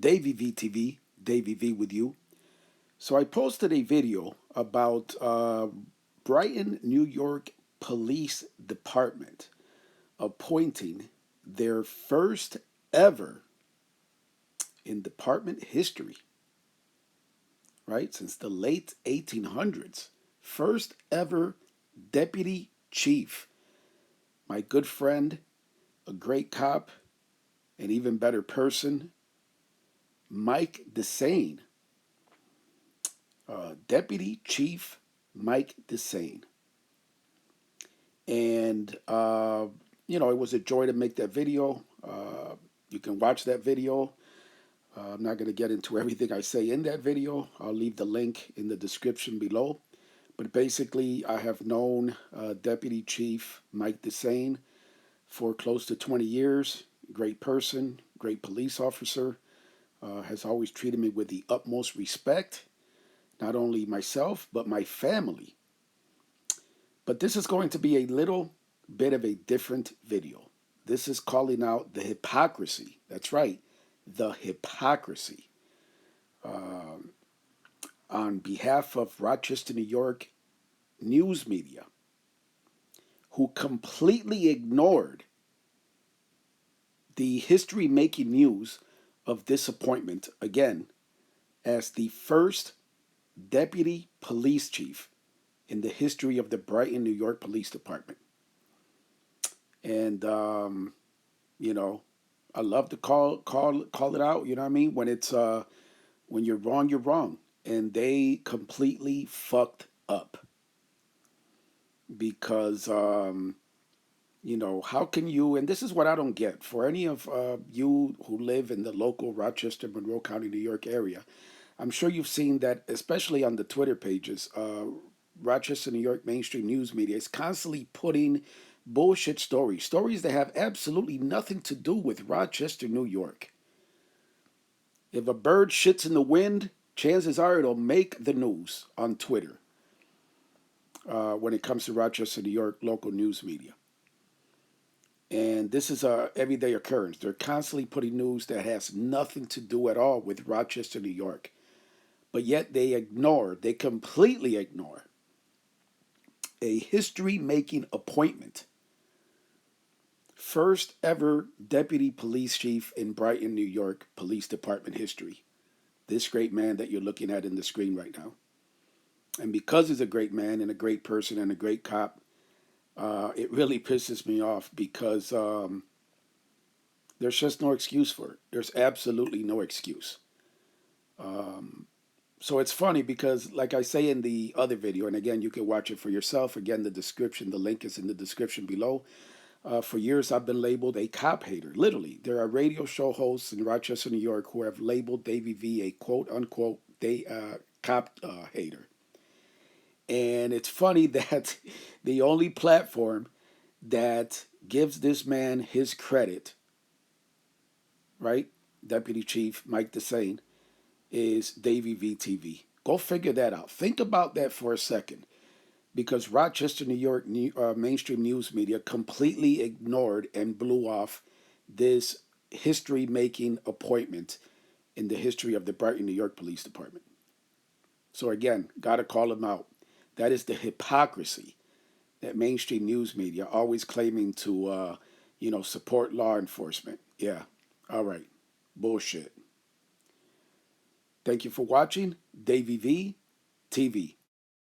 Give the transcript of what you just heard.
Davey VTV, Davey V with you. So I posted a video about Brighton, New York Police Department appointing their first ever in department history, right? Since the late 1800s, first ever deputy chief. My good friend, a great cop, an even better person, Mike Desane. Deputy Chief Mike Desane. And, it was a joy to make that video. You can watch that video. I'm not going to get into everything I say in that video. I'll leave the link in the description below. But basically, I have known Deputy Chief Mike Desane for close to 20 years. Great person, great police officer, has always treated me with the utmost respect. Not only myself, but my family. But this is going to be a little bit of a different video. This is calling out the hypocrisy. That's right, the hypocrisy. On behalf of Rochester, New York news media, who completely ignored the history-making news of this appointment, again, as the first deputy police chief in the history of the Brighton, New York Police Department. And I love to call it out. You know what I mean? When it's when you're wrong, you're wrong, and they completely fucked up because how can you? And this is what I don't get for any of you who live in the local Rochester, Monroe County, New York area. I'm sure you've seen that, especially on the Twitter pages. Rochester, New York mainstream news media is constantly putting bullshit stories that have absolutely nothing to do with Rochester, New York. If a bird shits in the wind, chances are it'll make the news on Twitter when it comes to Rochester, New York local news media. And this is a everyday occurrence. They're constantly putting news that has nothing to do at all with Rochester, New York. But yet they completely ignore a history-making appointment. First ever deputy police chief in Brighton, New York Police Department history. This great man that you're looking at in the screen right now. And because he's a great man and a great person and a great cop, it really pisses me off because there's just no excuse for it. There's absolutely no excuse. So it's funny because, like I say in the other video, and again, you can watch it for yourself. Again, the link is in the description below. For years, I've been labeled a cop hater. Literally, there are radio show hosts in Rochester, New York, who have labeled Davey V a quote-unquote cop hater. And it's funny that the only platform that gives this man his credit, right, Deputy Chief Mike Desane, is Davey VTV. Go figure that out. Think about that for a second. Because Rochester, New York mainstream news media completely ignored and blew off this history-making appointment in the history of the Brighton, New York Police Department. So again, got to call them out. That is the hypocrisy that mainstream news media always claiming to, support law enforcement. Yeah, all right, bullshit. Thank you for watching. Davey V TV.